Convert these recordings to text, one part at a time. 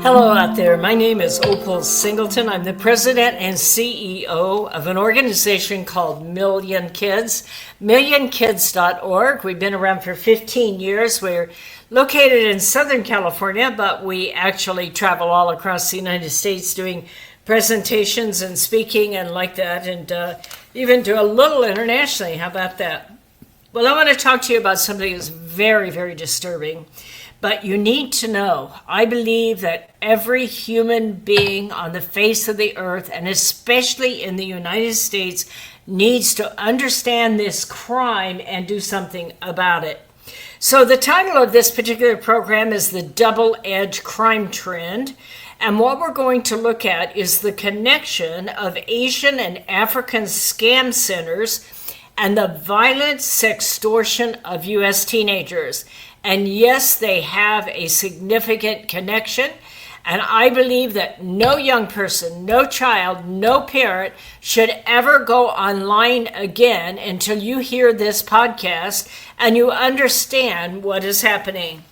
Hello out there. My name is Opal Singleton. I'm the president and CEO of an organization called Million Kids, millionkids.org. We've been around for 15 years. We're located in Southern California, but we actually travel all across the United States doing presentations and speaking and like that, and even do a little internationally. How about that? Well, I want to talk to you about something that's very, very disturbing. But you need to know, I believe that every human being on the face of the earth, and especially in the United States, needs to understand this crime and do something about it. So the title of this particular program is The Double-Edged Crime Trend. And what we're going to look at is the connection of Asian and African scam centers and the violent sextortion of U.S. teenagers. And yes, they have a significant connection. And I believe that no young person, no child, no parent should ever go online again until you hear this podcast and you understand what is happening.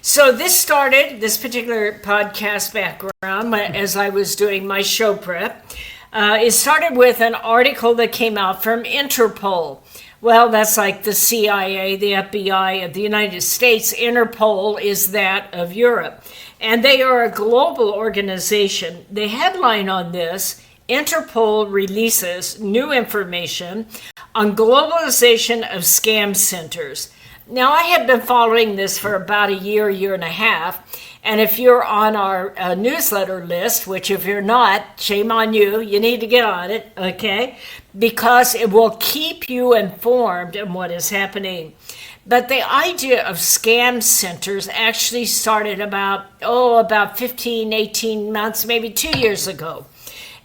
So this particular podcast background, as I was doing my show prep, it started with an article that came out from Interpol. Well, that's like the CIA, the FBI of the United States. Interpol is that of Europe. And they are a global organization. The headline on this, Interpol releases new information on globalization of scam centers. Now, I have been following this for about a year and a half. And if you're on our newsletter list, which if you're not, shame on you, you need to get on it, okay? Because it will keep you informed on what is happening. But the idea of scam centers actually started about 15, 18 months, maybe 2 years ago.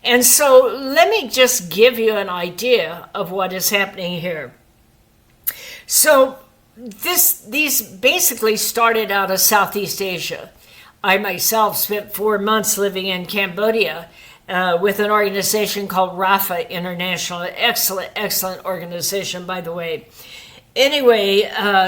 And so let me just give you an idea of what is happening here. So these basically started out of Southeast Asia. I myself spent 4 months living in Cambodia with an organization called Rafa International. Excellent organization, by the way. Anyway,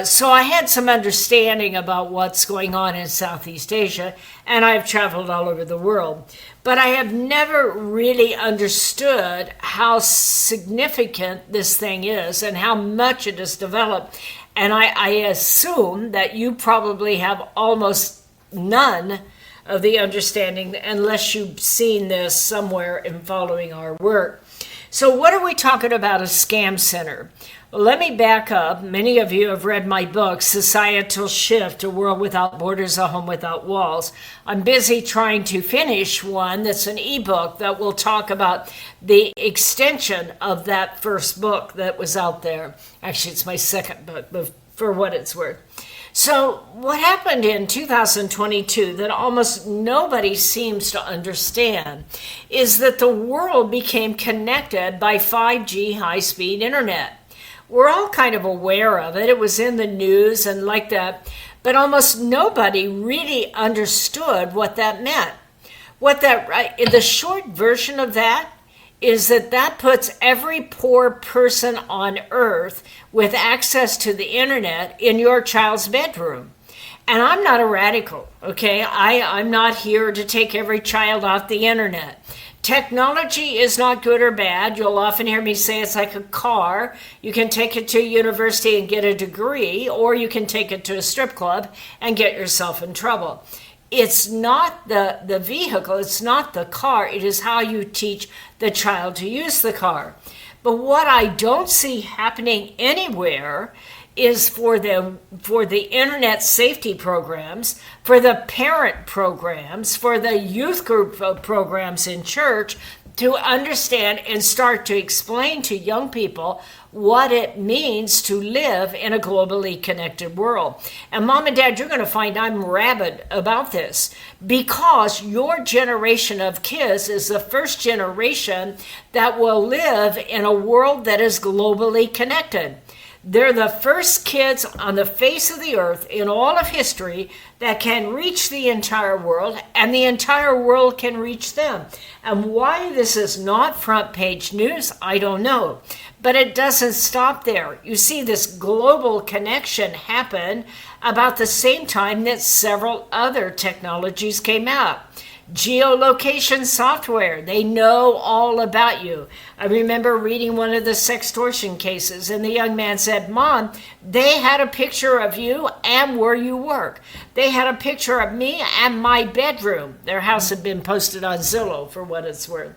so I had some understanding about what's going on in Southeast Asia, and I've traveled all over the world. But I have never really understood how significant this thing is and how much it has developed. And I assume that you probably have almost none of the understanding unless you've seen this somewhere in following our work. So what are we talking about a scam center? Well, let me back up. Many of you have read my book, Societal Shift, A World Without Borders, A Home Without Walls. I'm busy trying to finish one that's an ebook that will talk about the extension of that first book that was out there. Actually, it's my second book, but for what it's worth. So what happened in 2022 that almost nobody seems to understand is that the world became connected by 5G high-speed internet. We're all kind of aware of it. It was in the news and like that, but almost nobody really understood what that meant. The short version of that is that puts every poor person on earth with access to the internet in your child's bedroom. And I'm not a radical, okay? I'm not here to take every child off the internet. Technology is not good or bad. You'll often hear me say it's like a car. You can take it to a university and get a degree, or you can take it to a strip club and get yourself in trouble. It's not the vehicle, it's not the car, it is how you teach the child to use the car. But what I don't see happening anywhere is for the internet safety programs, for the parent programs, for the youth group programs in church to understand and start to explain to young people what it means to live in a globally connected world. And Mom and Dad, you're going to find I'm rabid about this because your generation of kids is the first generation that will live in a world that is globally connected. They're the first kids on the face of the earth in all of history that can reach the entire world, and the entire world can reach them. And why this is not front page news, I don't know. But it doesn't stop there. You see, this global connection happened about the same time that several other technologies came out. Geolocation software, they know all about you. I remember reading one of the sextortion cases, and the young man said, "Mom, they had a picture of you and where you work. They had a picture of me and my bedroom." Their house had been posted on Zillow, for what it's worth.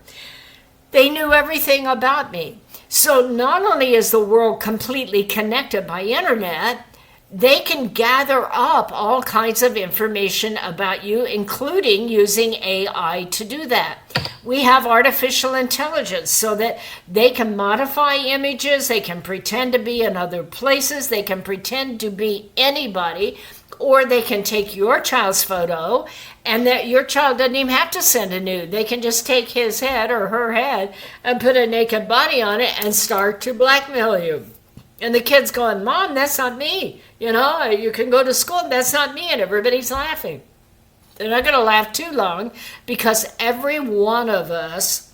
They knew everything about me. So not only is the world completely connected by internet, they can gather up all kinds of information about you, including using AI to do that. We have artificial intelligence so that they can modify images, they can pretend to be in other places, they can pretend to be anybody, or they can take your child's photo and that your child doesn't even have to send a nude. They can just take his head or her head and put a naked body on it and start to blackmail you. And the kid's going, "Mom, that's not me. You can go to school, that's not me." And everybody's laughing. They're not going to laugh too long, because every one of us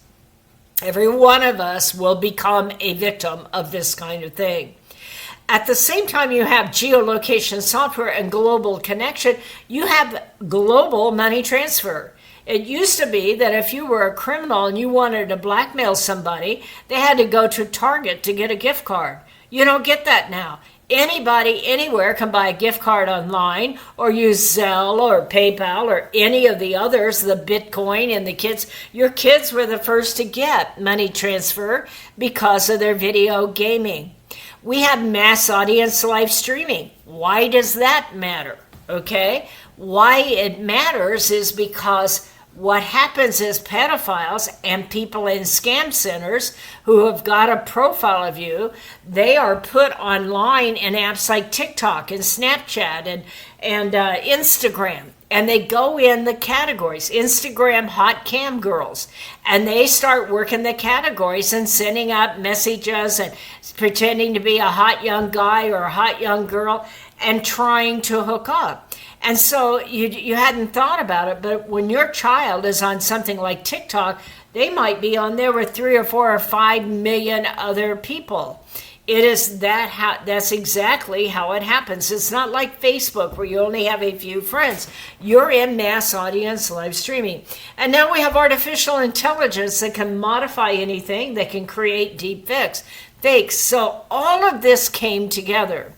will become a victim of this kind of thing. At the same time you have geolocation software and global connection, you have global money transfer. It used to be that if you were a criminal and you wanted to blackmail somebody, they had to go to Target to get a gift card. You don't get that now. Anybody, anywhere can buy a gift card online or use Zelle or PayPal or any of the others, the Bitcoin, and your kids were the first to get money transfer because of their video gaming. We have mass audience live streaming. Why does that matter? Okay? Why it matters is because what happens is pedophiles and people in scam centers who have got a profile of you, they are put online in apps like TikTok and Snapchat and Instagram. And they go in the categories, Instagram hot cam girls, and they start working the categories and sending out messages and pretending to be a hot young guy or a hot young girl and trying to hook up. And so you hadn't thought about it, but when your child is on something like TikTok, they might be on there with 3 or 4 or 5 million other people. That's exactly how it happens. It's not like Facebook where you only have a few friends. You're in mass audience live streaming. And now we have artificial intelligence that can modify anything, that can create deep fakes. So all of this came together.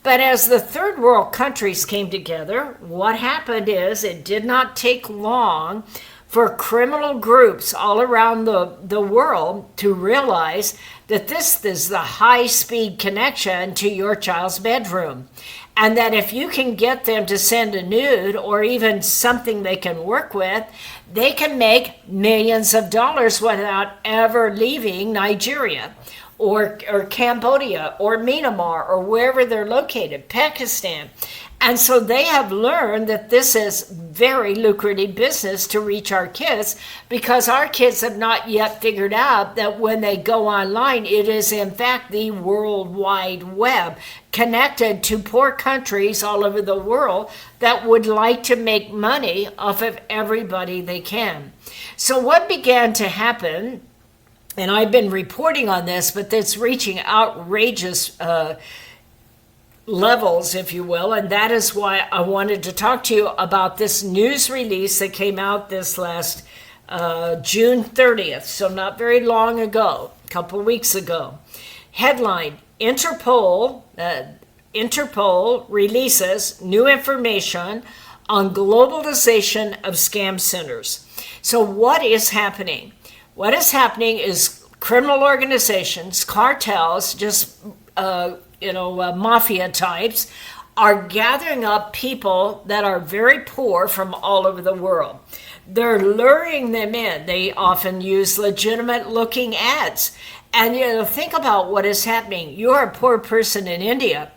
But as the third world countries came together, what happened is it did not take long for criminal groups all around the world to realize that this is the high-speed connection to your child's bedroom. And that if you can get them to send a nude or even something they can work with, they can make millions of dollars without ever leaving Nigeria or Cambodia or Myanmar or wherever they're located, Pakistan. And so they have learned that this is very lucrative business to reach our kids, because our kids have not yet figured out that when they go online, it is in fact the World Wide Web connected to poor countries all over the world that would like to make money off of everybody they can. So what began to happen, and I've been reporting on this, but it's reaching outrageous levels, if you will, and that is why I wanted to talk to you about this news release that came out this last June 30th, so not very long ago, a couple of weeks ago. Headline: Interpol releases new information on globalization of scam centers. So what is happening? What is happening is criminal organizations, cartels, just mafia types, are gathering up people that are very poor from all over the world. They're luring them in. They often use legitimate looking ads. And think about what is happening. You're a poor person in India,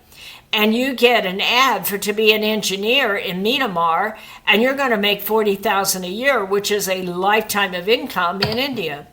and you get an ad to be an engineer in Myanmar, and you're going to make $40,000 a year, which is a lifetime of income in India.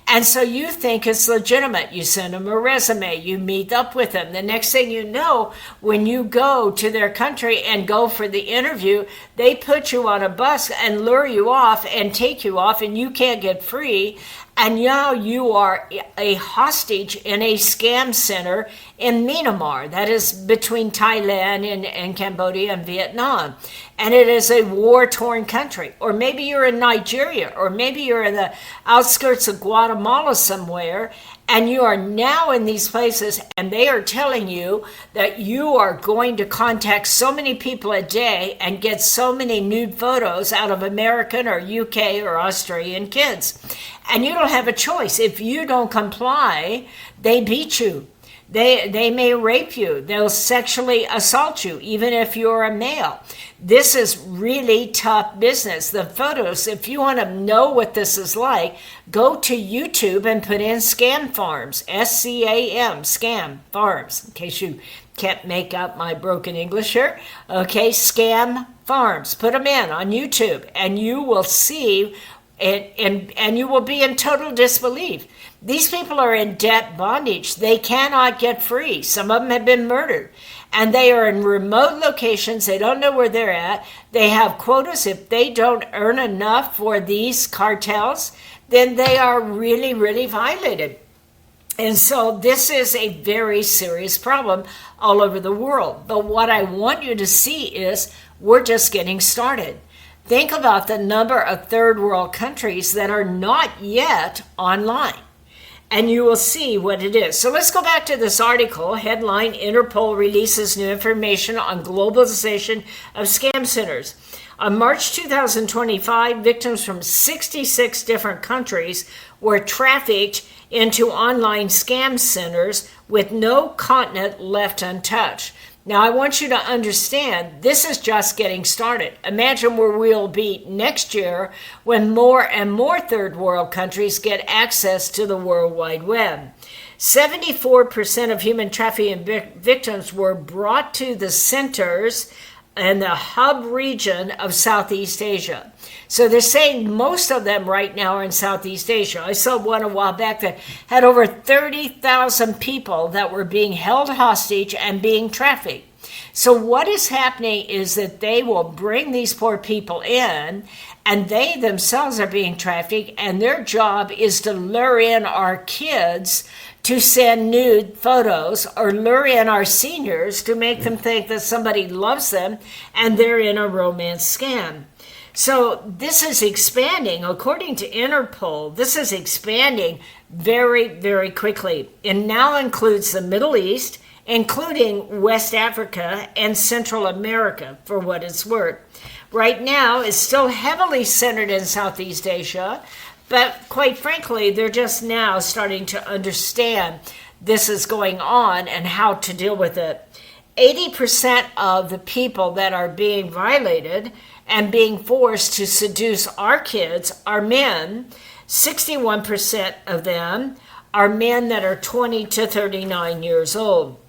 And so you think it's legitimate. You send them a resume, you meet up with them. The next thing you know, when you go to their country and go for the interview, they put you on a bus and lure you off and take you off, and you can't get free. And now you are a hostage in a scam center in Myanmar, that is between Thailand and Cambodia and Vietnam. And it is a war-torn country. Or maybe you're in Nigeria, or maybe you're in the outskirts of Guatemala somewhere, and you are now in these places, and they are telling you that you are going to contact so many people a day and get so many nude photos out of American or UK or Australian kids. And you don't have a choice. If you don't comply, they beat you. They may rape you. They'll sexually assault you, even if you're a male. This is really tough business. The photos, if you want to know what this is like, go to YouTube and put in scam farms, S-C-A-M, scam farms, in case you can't make out my broken English here. Okay, scam farms. Put them in on YouTube, and you will see, and you will be in total disbelief. These people are in debt bondage. They cannot get free. Some of them have been murdered. And they are in remote locations. They don't know where they're at. They have quotas. If they don't earn enough for these cartels, then they are really, really violated. And so this is a very serious problem all over the world. But what I want you to see is we're just getting started. Think about the number of third world countries that are not yet online, and you will see what it is. So let's go back to this article. Headline: Interpol releases new information on globalization of scam centers. On March 2025, victims from 66 different countries were trafficked into online scam centers with no continent left untouched. Now, I want you to understand, this is just getting started. Imagine where we'll be next year when more and more third world countries get access to the World Wide Web. 74% of human trafficking victims were brought to the centers in the hub region of Southeast Asia. So they're saying most of them right now are in Southeast Asia. I saw one a while back that had over 30,000 people that were being held hostage and being trafficked. So what is happening is that they will bring these poor people in, and they themselves are being trafficked, and their job is to lure in our kids to send nude photos, or lure in our seniors to make them think that somebody loves them and they're in a romance scam. So this is expanding. According to Interpol, this is expanding very, very quickly. It now includes the Middle East, including West Africa and Central America, for what it's worth. Right now, it's still heavily centered in Southeast Asia, but quite frankly, they're just now starting to understand this is going on and how to deal with it. 80% of the people that are being violated and being forced to seduce our kids are men. 61% of them are men that are 20 to 39 years old.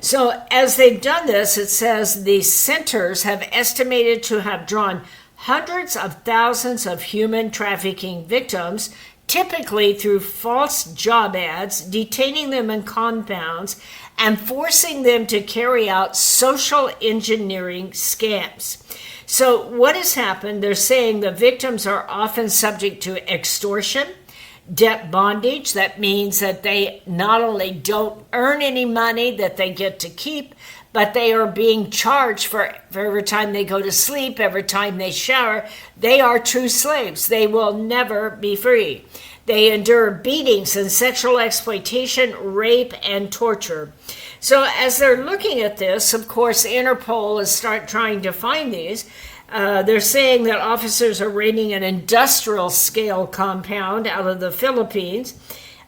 So as they've done this, it says the centers have estimated to have drawn hundreds of thousands of human trafficking victims, typically through false job ads, detaining them in compounds, and forcing them to carry out social engineering scams. So what has happened, they're saying the victims are often subject to extortion, debt bondage. That means that they not only don't earn any money that they get to keep, but they are being charged for every time they go to sleep, every time they shower. They are true slaves. They will never be free. They endure beatings and sexual exploitation, rape, and torture. So as they're looking at this, of course, Interpol is trying to find these. They're saying that officers are raiding an industrial scale compound out of the Philippines.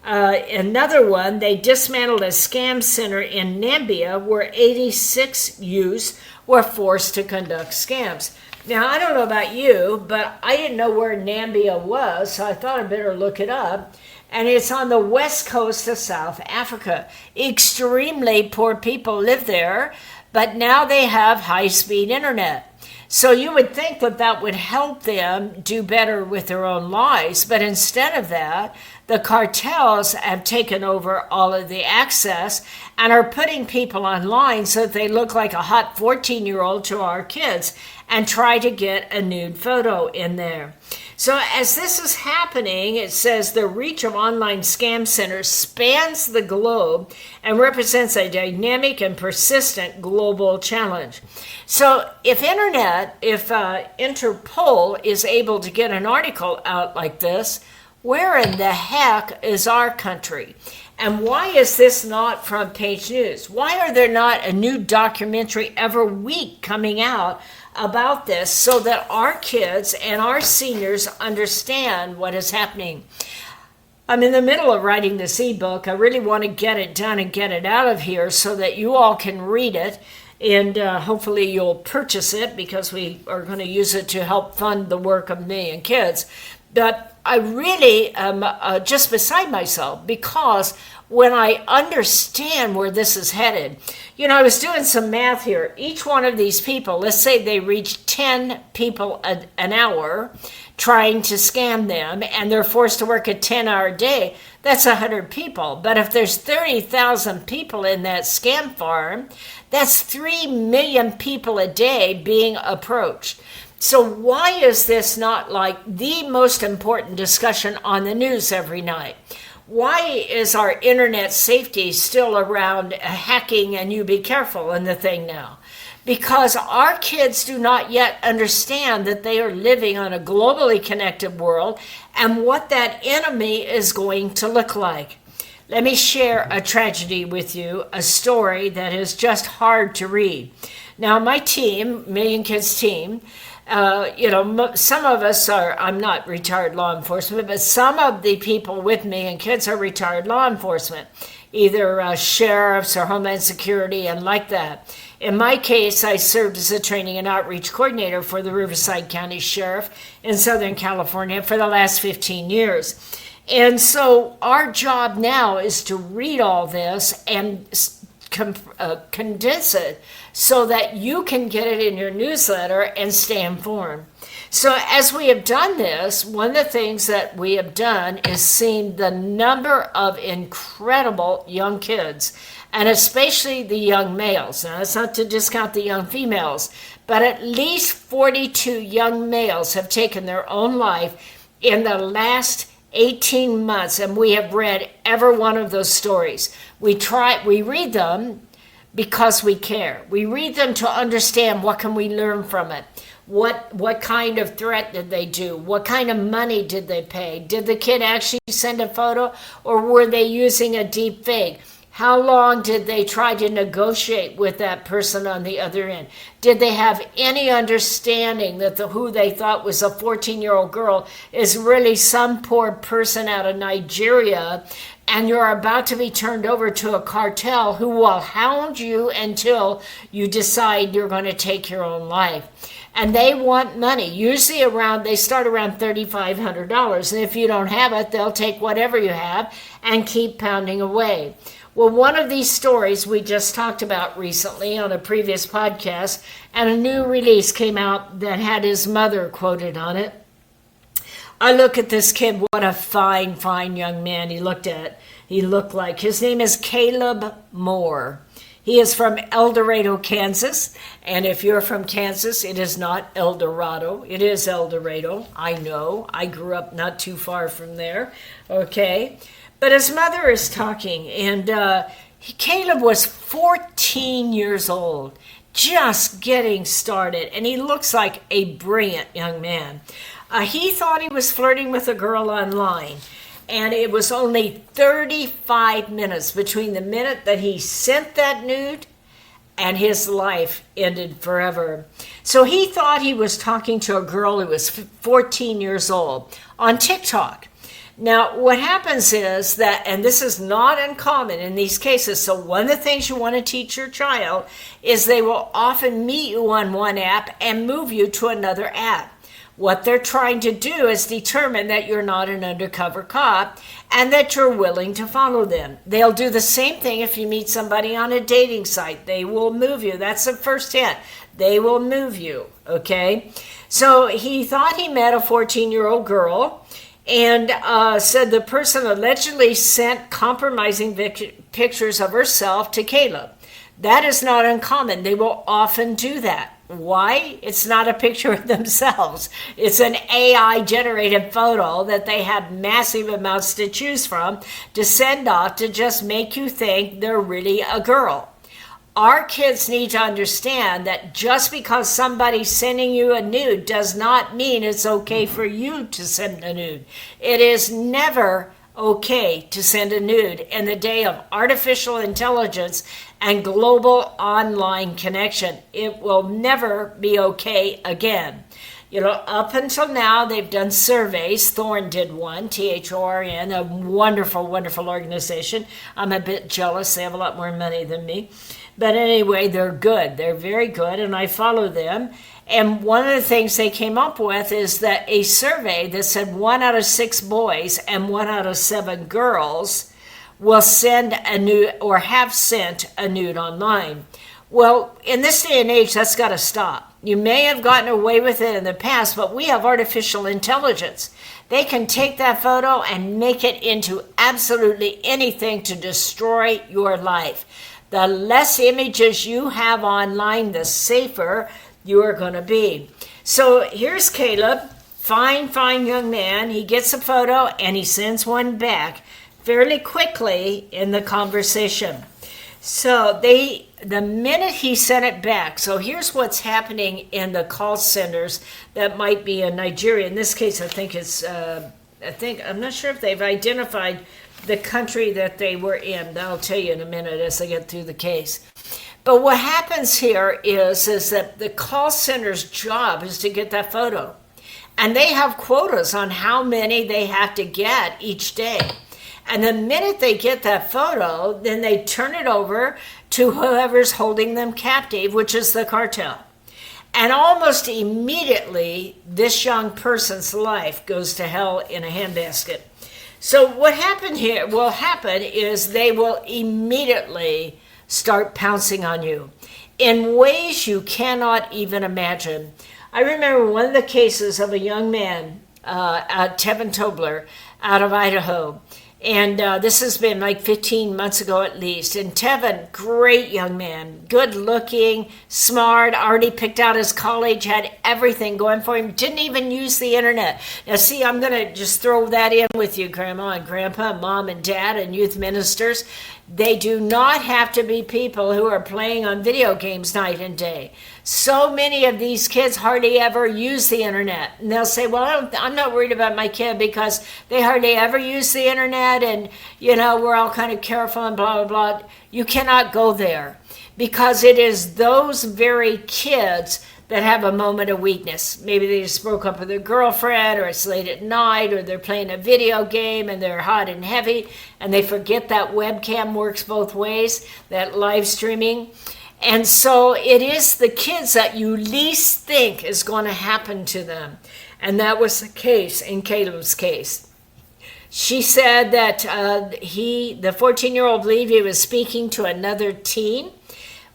Another one, they dismantled a scam center in Namibia where 86 youths were forced to conduct scams. Now, I don't know about you, but I didn't know where Nambia was, so I thought I'd better look it up. And it's on the west coast of South Africa. Extremely poor people live there, but now they have high-speed internet. So you would think that that would help them do better with their own lives, but instead of that, the cartels have taken over all of the access and are putting people online so that they look like a hot 14-year-old to our kids and try to get a nude photo in there. So as this is happening, it says the reach of online scam centers spans the globe and represents a dynamic and persistent global challenge. So if Interpol is able to get an article out like this, where in the heck is our country? And why is this not front page news? Why are there not a new documentary every week coming out about this so that our kids and our seniors understand what is happening? I'm in the middle of writing this ebook. I really want to get it done and get it out of here so that you all can read it. And hopefully you'll purchase it because we are going to use it to help fund the work of me and kids. But I really am just beside myself because when I understand where this is headed, I was doing some math here. Each one of these people, let's say they reach 10 people an hour trying to scam them, and they're forced to work a 10-hour day, that's 100 people. But if there's 30,000 people in that scam farm, that's 3 million people a day being approached. So why is this not like the most important discussion on the news every night? Why is our internet safety still around hacking and you be careful in the thing now? Because our kids do not yet understand that they are living on a globally connected world and what that enemy is going to look like. Let me share a tragedy with you, a story that is just hard to read. Now, my team, Million Kids team, some of us are, I'm not retired law enforcement, but some of the people with me and kids are retired law enforcement, either sheriffs or Homeland Security and like that. In my case, I served as a training and outreach coordinator for the Riverside County Sheriff in Southern California for the last 15 years. And so our job now is to read all this and condense it so that you can get it in your newsletter and stay informed. So as we have done this, one of the things that we have done is seen the number of incredible young kids, and especially the young males. Now, that's not to discount the young females, but at least 42 young males have taken their own life in the last 18 months, and we have read every one of those stories. We read them because we care. We read them to understand what can we learn from it. What kind of threat did they do? What kind of money did they pay? Did the kid actually send a photo, or were they using a deep fake? How long did they try to negotiate with that person on the other end? Did they have any understanding that who they thought was a 14-year-old girl is really some poor person out of Nigeria, and you're about to be turned over to a cartel who will hound you until you decide you're going to take your own life? And they want money. Usually they start around $3,500. And if you don't have it, they'll take whatever you have and keep pounding away. Well, one of these stories we just talked about recently on a previous podcast, and a new release came out that had his mother quoted on it. I look at this kid, what a fine, fine young man he looked like. His name is Caleb Moore. He is from El Dorado, Kansas. And if you're from Kansas, it is not El Dorado. It is El Dorado. I know. I grew up not too far from there. Okay. But his mother is talking, and Caleb was 14 years old, just getting started, and he looks like a brilliant young man. He thought he was flirting with a girl online, and it was only 35 minutes between the minute that he sent that nude and his life ended forever. So he thought he was talking to a girl who was 14 years old on TikTok. Now, what happens is that, and this is not uncommon in these cases, so one of the things you want to teach your child is they will often meet you on one app and move you to another app. What they're trying to do is determine that you're not an undercover cop and that you're willing to follow them. They'll do the same thing if you meet somebody on a dating site. They will move you. That's the first hint. They will move you, okay? So he thought he met a 14-year-old girl and said the person allegedly sent compromising pictures of herself to Caleb. That is not uncommon. They will often do that. Why? It's not a picture of themselves. It's an AI-generated photo that they have massive amounts to choose from to send off to just make you think they're really a girl. Our kids need to understand that just because somebody's sending you a nude does not mean it's okay for you to send a nude. It is never okay to send a nude in the day of artificial intelligence and global online connection. It will never be okay again. You know, up until now, they've done surveys. Thorn did one, THORN, a wonderful, wonderful organization. I'm a bit jealous. They have a lot more money than me. But anyway, they're good. They're very good, and I follow them. And one of the things they came up with is that a survey that said 1 out of 6 boys and 1 out of 7 girls will send a nude or have sent a nude online. Well, in this day and age, that's got to stop. You may have gotten away with it in the past, but we have artificial intelligence. They can take that photo and make it into absolutely anything to destroy your life. The less images you have online, the safer you are going to be. So here's Caleb, fine young man. He gets a photo and he sends one back fairly quickly in the conversation. So the minute he sent it back, so here's what's happening in the call centers that might be in Nigeria. In this case, I think I'm not sure if they've identified the country that they were in. I'll tell you in a minute as I get through the case. But what happens here is that the call center's job is to get that photo. And they have quotas on how many they have to get each day. And the minute they get that photo, then they turn it over to whoever's holding them captive, which is the cartel. And almost immediately, this young person's life goes to hell in a handbasket. So what will happen is they will immediately start pouncing on you in ways you cannot even imagine. I remember one of the cases of a young man, Tevin Tobler, out of Idaho. And this has been like 15 months ago at least. And Tevin, great young man, good looking, smart, already picked out his college, had everything going for him, didn't even use the internet. Now see, I'm going to just throw that in with you, Grandma and Grandpa, Mom and Dad, and youth ministers. They do not have to be people who are playing on video games night and day. So many of these kids hardly ever use the internet. And they'll say, well, I'm not worried about my kid because they hardly ever use the internet and, you know, we're all kind of careful and blah, blah, blah. You cannot go there because it is those very kids that have a moment of weakness. Maybe they just broke up with their girlfriend, or it's late at night, or they're playing a video game and they're hot and heavy and they forget that webcam works both ways, that live streaming. And so it is the kids that you least think is going to happen to them. And that was the case in Caleb's case. She said that the 14-year-old believed he was speaking to another teen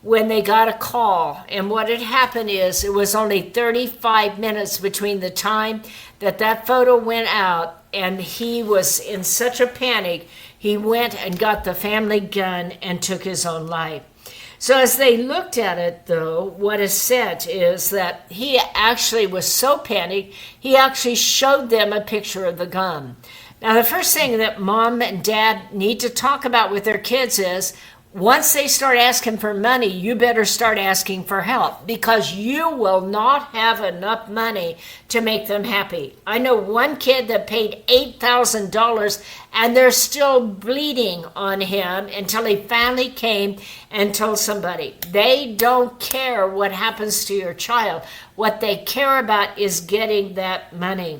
when they got a call. And what had happened is it was only 35 minutes between the time that photo went out and he was in such a panic, he went and got the family gun and took his own life. So as they looked at it, though, what is said is that he actually was so panicked, he actually showed them a picture of the gun. Now, the first thing that Mom and Dad need to talk about with their kids is, once they start asking for money, you better start asking for help because you will not have enough money to make them happy. I know one kid that paid $8,000 and they're still bleeding on him until he finally came and told somebody. They don't care what happens to your child. What they care about is getting that money.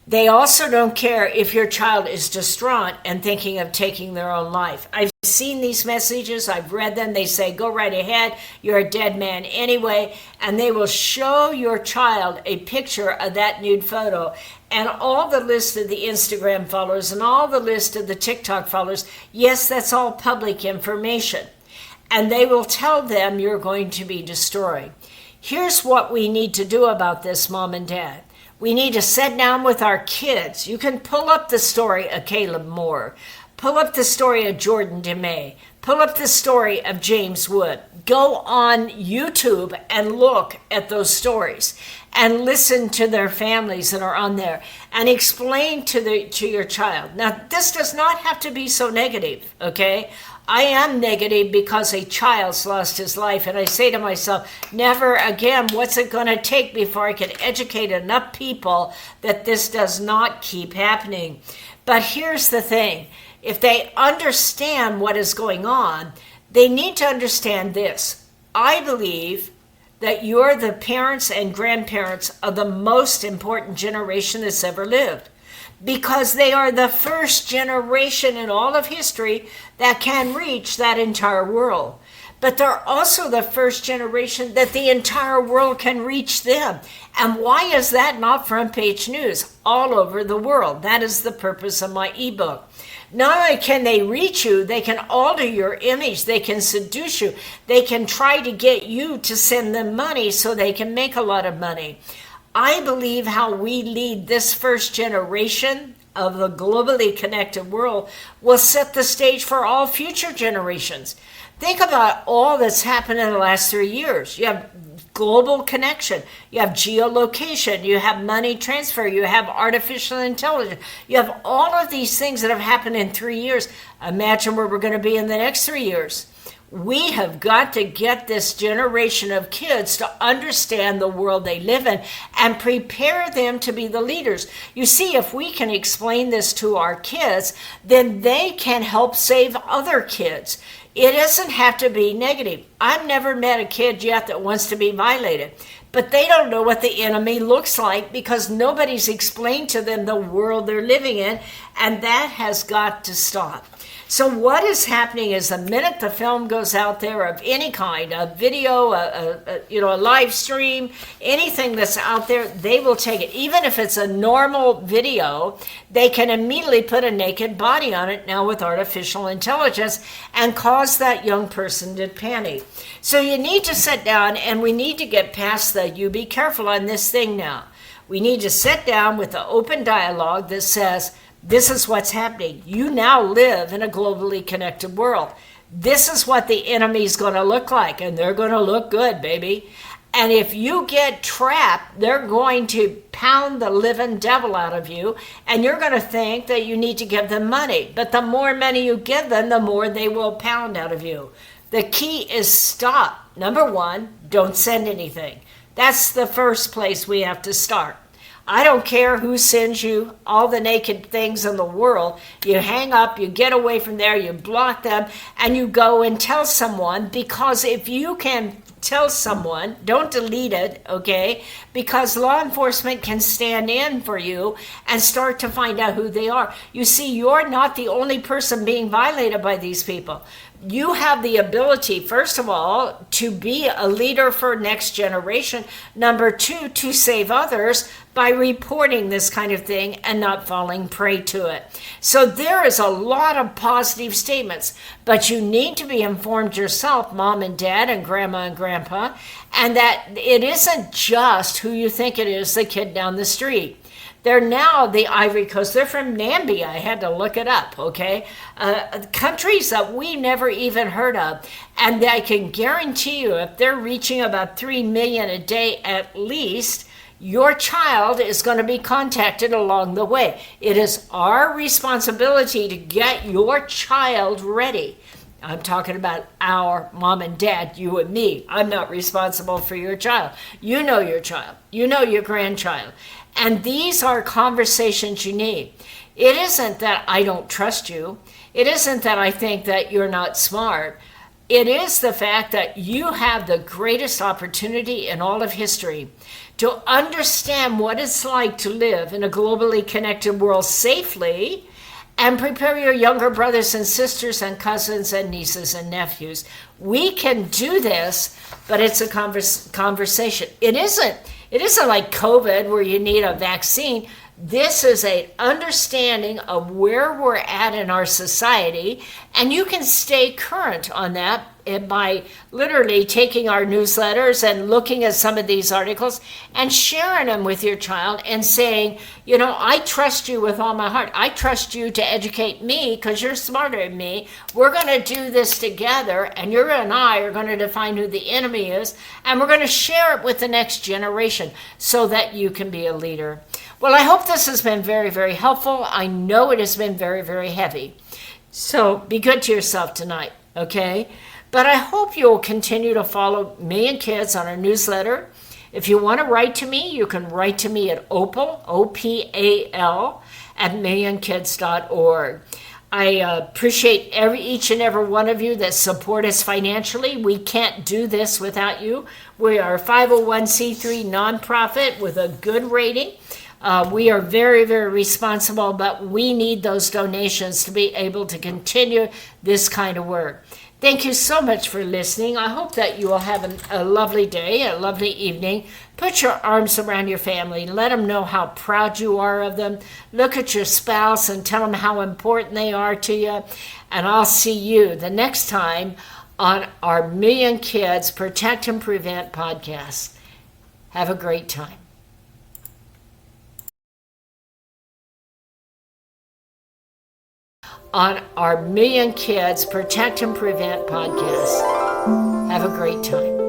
They also don't care if your child is distraught and thinking of taking their own life. I've seen these messages, I've read them. They say, go right ahead, you're a dead man anyway. And they will show your child a picture of that nude photo and all the list of the Instagram followers and all the list of the TikTok followers. Yes, that's all public information. And they will tell them you're going to be destroyed. Here's what we need to do about this, mom and dad. We need to sit down with our kids. You can pull up the story of Caleb Moore. Pull up the story of Jordan DeMay. Pull up the story of James Wood. Go on YouTube and look at those stories and listen to their families that are on there and explain to your child. Now, this does not have to be so negative, okay? I am negative because a child's lost his life, and I say to myself, never again, what's it going to take before I can educate enough people that this does not keep happening? But here's the thing. If they understand what is going on, they need to understand this. I believe that you're the parents and grandparents of the most important generation that's ever lived, because they are the first generation in all of history that can reach that entire world. But they're also the first generation that the entire world can reach them. And why is that not front page news all over the world? That is the purpose of my ebook. Not only can they reach you, they can alter your image, they can seduce you, they can try to get you to send them money so they can make a lot of money. I believe how we lead this first generation of the globally connected world will set the stage for all future generations. Think about all that's happened in the last 3 years. You have global connection, you have geolocation, you have money transfer, you have artificial intelligence, you have all of these things that have happened in 3 years. Imagine where we're going to be in the next 3 years. We have got to get this generation of kids to understand the world they live in and prepare them to be the leaders. You see, if we can explain this to our kids, then they can help save other kids. It doesn't have to be negative. I've never met a kid yet that wants to be violated, but they don't know what the enemy looks like because nobody's explained to them the world they're living in, and that has got to stop. So what is happening is the minute the film goes out there of any kind, a video, a live stream, anything that's out there, they will take it. Even if it's a normal video, they can immediately put a naked body on it now with artificial intelligence and cause that young person to panic. So you need to sit down, and we need to get past the you be careful on this thing now. We need to sit down with an open dialogue that says, this is what's happening. You now live in a globally connected world. This is what the enemy's going to look like, and they're going to look good, baby. And if you get trapped, they're going to pound the living devil out of you, and you're going to think that you need to give them money. But the more money you give them, the more they will pound out of you. The key is stop. Number one, don't send anything. That's the first place we have to start. I don't care who sends you all the naked things in the world. You hang up, you get away from there, you block them, and you go and tell someone, because if you can tell someone, don't delete it, okay? Because law enforcement can stand in for you and start to find out who they are. You see, you're not the only person being violated by these people. You have the ability, first of all, to be a leader for next generation. Number two, to save others by reporting this kind of thing and not falling prey to it. So there is a lot of positive statements, but you need to be informed yourself, mom and dad and grandma and grandpa, and that it isn't just who you think it is, the kid down the street. They're now the Ivory Coast. They're from Namibia. I had to look it up, okay? Countries that we never even heard of. And I can guarantee you, if they're reaching about 3 million a day at least, your child is going to be contacted along the way. It is our responsibility to get your child ready. I'm talking about our mom and dad, you and me. I'm not responsible for your child. You know your child. You know your grandchild. And these are conversations you need. It isn't that I don't trust you. It isn't that I think that you're not smart. It is the fact that you have the greatest opportunity in all of history to understand what it's like to live in a globally connected world safely and prepare your younger brothers and sisters and cousins and nieces and nephews. We can do this, but it's a conversation. It isn't like COVID where you need a vaccine. This is an understanding of where we're at in our society, and you can stay current on that by literally taking our newsletters and looking at some of these articles and sharing them with your child and saying, I trust you with all my heart. I trust you to educate me because you're smarter than me. We're going to do this together, and you and I are going to define who the enemy is, and we're going to share it with the next generation so that you can be a leader. Well, I hope this has been very, very helpful. I know it has been very, very heavy. So be good to yourself tonight, okay? But I hope you'll continue to follow me and Kids on our newsletter. If you want to write to me, you can write to me at opal, O-P-A-L, at millionkids.org. I appreciate each and every one of you that support us financially. We can't do this without you. We are a 501c3 nonprofit with a good rating. We are very, very responsible, but we need those donations to be able to continue this kind of work. Thank you so much for listening. I hope that you will have a lovely day, a lovely evening. Put your arms around your family. Let them know how proud you are of them. Look at your spouse and tell them how important they are to you. And I'll see you the next time on our Million Kids Protect and Prevent podcast. Have a great time. On our Million Kids Protect and Prevent podcast. Have a great time.